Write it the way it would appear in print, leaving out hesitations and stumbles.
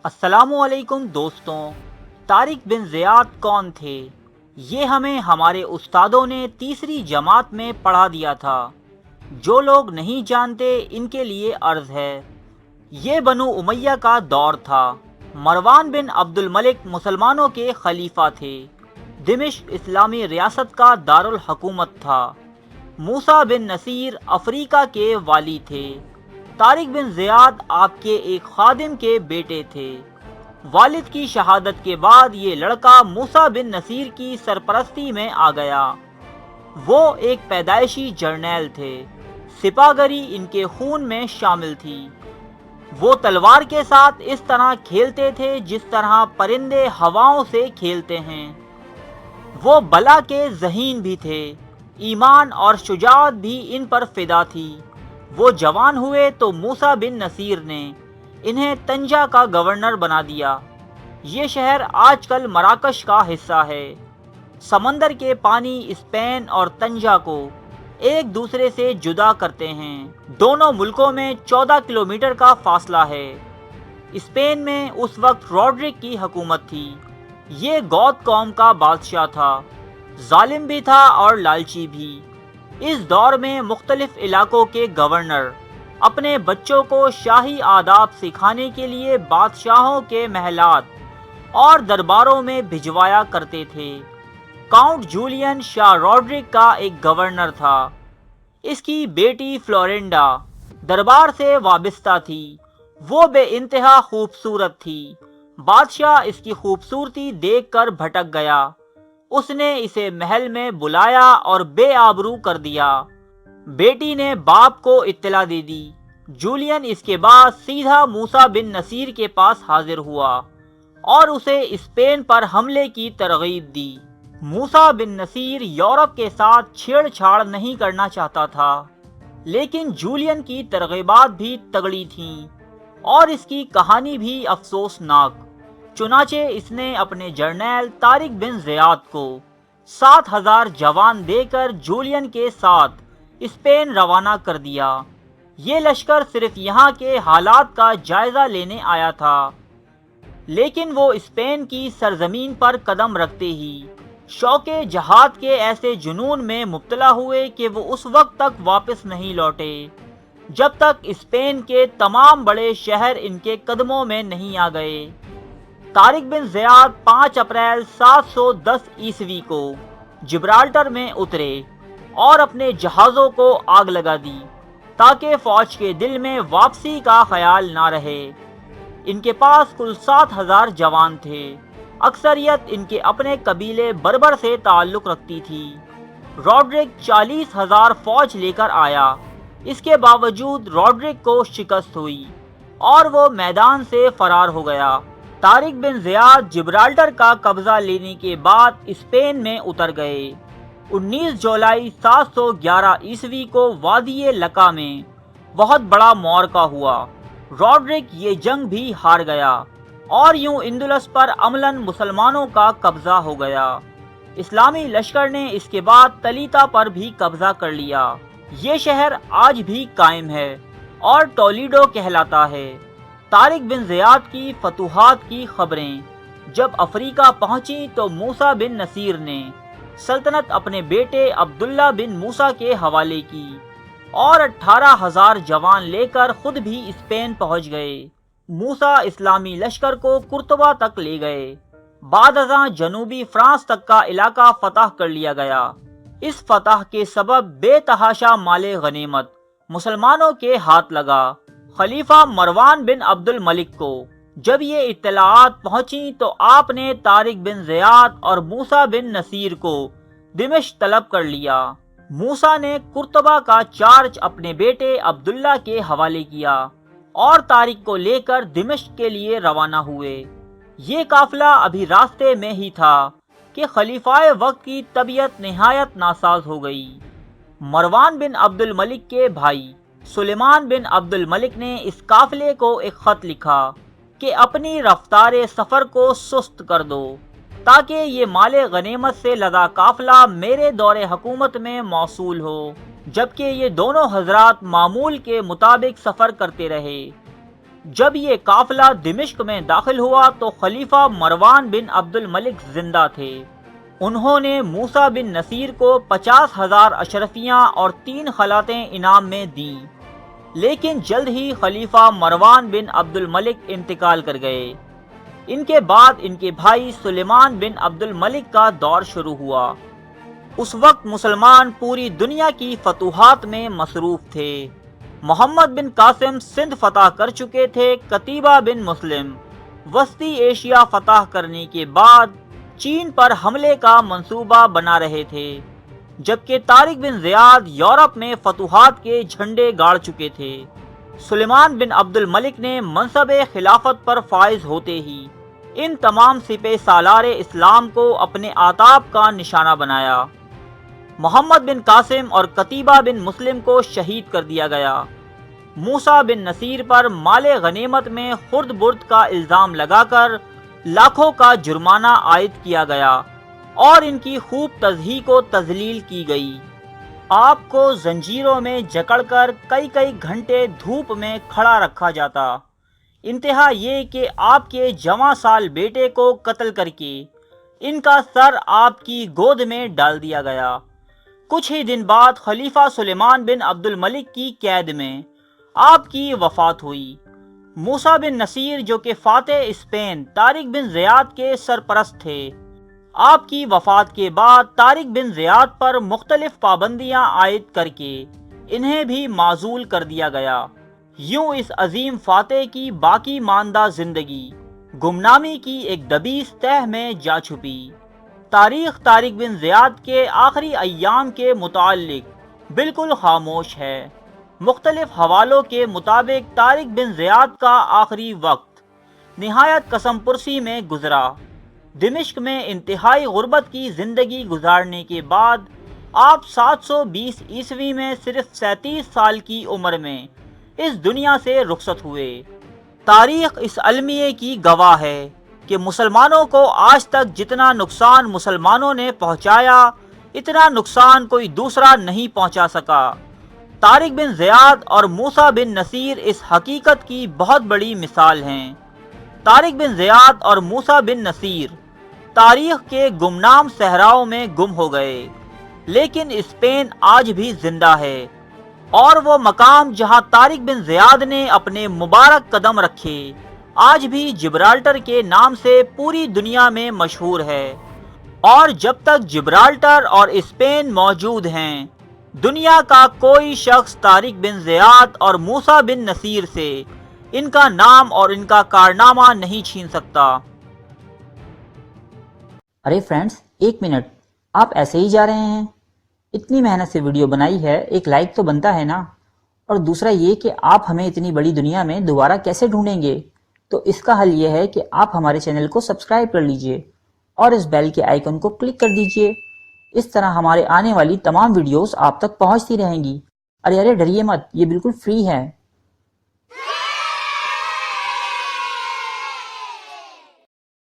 السلام علیکم دوستوں، طارق بن زیاد کون تھے؟ یہ ہمیں ہمارے استادوں نے تیسری جماعت میں پڑھا دیا تھا۔ جو لوگ نہیں جانتے ان کے لیے عرض ہے۔ یہ بنو امیہ کا دور تھا۔ مروان بن عبد الملک مسلمانوں کے خلیفہ تھے۔ دمشق اسلامی ریاست کا دارالحکومت تھا۔ موسیٰ بن نصیر افریقہ کے والی تھے۔ طارق بن زیاد آپ کے ایک خادم کے بیٹے تھے۔ والد کی شہادت کے بعد یہ لڑکا موسیٰ بن نصیر کی سرپرستی میں آ گیا۔ وہ ایک پیدائشی جرنیل تھے۔ سپاہگری ان کے خون میں شامل تھی۔ وہ تلوار کے ساتھ اس طرح کھیلتے تھے جس طرح پرندے ہواؤں سے کھیلتے ہیں۔ وہ بلا کے ذہین بھی تھے۔ ایمان اور شجاعت بھی ان پر فدا تھی۔ وہ جوان ہوئے تو موسیٰ بن نصیر نے انہیں طنجہ کا گورنر بنا دیا۔ یہ شہر آج کل مراکش کا حصہ ہے۔ سمندر کے پانی اسپین اور طنجہ کو ایک دوسرے سے جدا کرتے ہیں۔ دونوں ملکوں میں 14 کلومیٹر کا فاصلہ ہے۔ اسپین میں اس وقت روڈرک کی حکومت تھی۔ یہ گوت قوم کا بادشاہ تھا۔ ظالم بھی تھا اور لالچی بھی۔ اس دور میں مختلف علاقوں کے گورنر اپنے بچوں کو شاہی آداب سکھانے کے لیے بادشاہوں کے محلات اور درباروں میں بھجوایا کرتے تھے۔ کاؤنٹ جولین شاہ روڈرک کا ایک گورنر تھا۔ اس کی بیٹی فلورینڈا دربار سے وابستہ تھی۔ وہ بے انتہا خوبصورت تھی۔ بادشاہ اس کی خوبصورتی دیکھ کر بھٹک گیا۔ اس نے اسے محل میں بلایا اور بے آبرو کر دیا۔ بیٹی نے باپ کو اطلاع دے دی۔ جولین اس کے بعد سیدھا موسیٰ بن نصیر کے پاس حاضر ہوا اور اسے اسپین پر حملے کی ترغیب دی۔ موسیٰ بن نصیر یورپ کے ساتھ چھیڑ چھاڑ نہیں کرنا چاہتا تھا، لیکن جولین کی ترغیبات بھی تگڑی تھیں اور اس کی کہانی بھی افسوسناک۔ چنانچہ اس نے اپنے جرنیل طارق بن زیاد کو 7,000 جوان دے کر جولین کے ساتھ اسپین روانہ کر دیا۔ یہ لشکر صرف یہاں کے حالات کا جائزہ لینے آیا تھا، لیکن وہ اسپین کی سرزمین پر قدم رکھتے ہی شوق جہاد کے ایسے جنون میں مبتلا ہوئے کہ وہ اس وقت تک واپس نہیں لوٹے جب تک اسپین کے تمام بڑے شہر ان کے قدموں میں نہیں آ گئے۔ طارق بن زیاد 5 اپریل 710 عیسوی کو جبرالٹر میں اترے اور اپنے جہازوں کو آگ لگا دی تاکہ فوج کے دل میں واپسی کا خیال نہ رہے۔ ان کے پاس کل 7,000 جوان تھے۔ اکثریت ان کے اپنے قبیلے بربر سے تعلق رکھتی تھی۔ روڈرک 40,000 فوج لے کر آیا۔ اس کے باوجود روڈرک کو شکست ہوئی اور وہ میدان سے فرار ہو گیا۔ طارق بن زیاد جبرالٹر کا قبضہ لینے کے بعد اسپین میں اتر گئے۔ 19 جولائی 711 عیسوی کو وادی لقا میں بہت بڑا معرکہ ہوا۔ روڈرک یہ جنگ بھی ہار گیا اور یوں اندلس پر عملاً مسلمانوں کا قبضہ ہو گیا۔ اسلامی لشکر نے اس کے بعد تلیتا پر بھی قبضہ کر لیا۔ یہ شہر آج بھی قائم ہے اور ٹولیڈو کہلاتا ہے۔ طارق بن زیاد کی فتوحات کی خبریں جب افریقہ پہنچی تو موسیٰ بن نصیر نے سلطنت اپنے بیٹے عبداللہ بن موسیٰ کے حوالے کی اور 18,000 جوان لے کر خود بھی اسپین پہنچ گئے۔ موسیٰ اسلامی لشکر کو قرطبہ تک لے گئے۔ بعد ازاں جنوبی فرانس تک کا علاقہ فتح کر لیا گیا۔ اس فتح کے سبب بے تحاشا مال غنیمت مسلمانوں کے ہاتھ لگا۔ خلیفہ مروان بن عبد الملک کو جب یہ اطلاعات پہنچیں تو آپ نے طارق بن زیاد اور موسیٰ بن نصیر کو دمشق طلب کر لیا۔ موسیٰ نے قرطبہ کا چارج اپنے بیٹے عبداللہ کے حوالے کیا اور طارق کو لے کر دمشق کے لیے روانہ ہوئے۔ یہ قافلہ ابھی راستے میں ہی تھا کہ خلیفہ وقت کی طبیعت نہایت ناساز ہو گئی۔ مروان بن عبد الملک کے بھائی سلیمان بن عبد الملک نے اس قافلے کو ایک خط لکھا کہ اپنی رفتار سفر کو سست کر دو تاکہ یہ مال غنیمت سے لدا قافلہ میرے دور حکومت میں موصول ہو، جبکہ یہ دونوں حضرات معمول کے مطابق سفر کرتے رہے۔ جب یہ قافلہ دمشق میں داخل ہوا تو خلیفہ مروان بن عبد الملک زندہ تھے۔ انہوں نے موسیٰ بن نصیر کو 50,000 اشرفیاں اور 3 خلعتیں انعام میں دیں، لیکن جلد ہی خلیفہ مروان بن عبد الملک انتقال کر گئے۔ ان کے بعد ان کے بھائی سلیمان بن عبد الملک کا دور شروع ہوا۔ اس وقت مسلمان پوری دنیا کی فتوحات میں مصروف تھے۔ محمد بن قاسم سندھ فتح کر چکے تھے۔ قتیبہ بن مسلم وسطی ایشیا فتح کرنے کے بعد چین پر حملے کا منصوبہ بنا رہے تھے، جبکہ طارق بن زیاد یورپ میں فتوحات کے جھنڈے گاڑ چکے تھے۔ سلیمان بن عبد الملک نے منصب خلافت پر فائز ہوتے ہی ان تمام سپہ سالار اسلام کو اپنے آتاب کا نشانہ بنایا۔ محمد بن قاسم اور قتیبہ بن مسلم کو شہید کر دیا گیا۔ موسیٰ بن نصیر پر مال غنیمت میں خرد برد کا الزام لگا کر لاکھوں کا جرمانہ عائد کیا گیا اور ان کی خوب تضحیک و تذلیل کی گئی۔ آپ کو زنجیروں میں جکڑ کر کئی گھنٹے دھوپ میں کھڑا رکھا جاتا۔ انتہا یہ کہ آپ کے جواں سال بیٹے کو قتل کر کے ان کا سر آپ کی گود میں ڈال دیا گیا۔ کچھ ہی دن بعد خلیفہ سلیمان بن عبد الملک کی قید میں آپ کی وفات ہوئی۔ موسیٰ بن نصیر جو کہ فاتح اسپین طارق بن زیاد کے سرپرست تھے، آپ کی وفات کے بعد طارق بن زیاد پر مختلف پابندیاں عائد کر کے انہیں بھی معزول کر دیا گیا۔ یوں اس عظیم فاتح کی باقی ماندہ زندگی گمنامی کی ایک دبیس تہ میں جا چھپی۔ تاریخ طارق بن زیاد کے آخری ایام کے متعلق بالکل خاموش ہے۔ مختلف حوالوں کے مطابق طارق بن زیاد کا آخری وقت نہایت قسم پرسی میں گزرا۔ دمشق میں انتہائی غربت کی زندگی گزارنے کے بعد آپ 720 عیسوی میں صرف 37 سال کی عمر میں اس دنیا سے رخصت ہوئے۔ تاریخ اس المیے کی گواہ ہے کہ مسلمانوں کو آج تک جتنا نقصان مسلمانوں نے پہنچایا، اتنا نقصان کوئی دوسرا نہیں پہنچا سکا۔ طارق بن زیاد اور موسیٰ بن نصیر اس حقیقت کی بہت بڑی مثال ہیں۔ طارق بن زیاد اور موسیٰ بن نصیر تاریخ کے گمنام صحراؤں میں گم ہو گئے، لیکن اسپین آج بھی زندہ ہے، اور وہ مقام جہاں طارق بن زیاد نے اپنے مبارک قدم رکھے آج بھی جبرالٹر کے نام سے پوری دنیا میں مشہور ہے۔ اور جب تک جبرالٹر اور اسپین موجود ہیں، دنیا کا کوئی شخص طارق بن زیاد اور موسیٰ بن نصیر سے ان کا نام اور ان کا کارنامہ نہیں چھین سکتا۔ ارے فرینڈز، 1 منٹ، آپ ایسے ہی جا رہے ہیں؟ اتنی محنت سے ویڈیو بنائی ہے، ایک لائک تو بنتا ہے نا؟ اور دوسرا یہ کہ آپ ہمیں اتنی بڑی دنیا میں دوبارہ کیسے ڈھونڈیں گے؟ تو اس کا حل یہ ہے کہ آپ ہمارے چینل کو سبسکرائب کر لیجئے اور اس بیل کے آئیکن کو کلک کر دیجئے۔ اس طرح ہمارے آنے والی تمام ویڈیوز آپ تک پہنچتی رہیں گی۔ ارے ڈریے مت، یہ بالکل فری ہے۔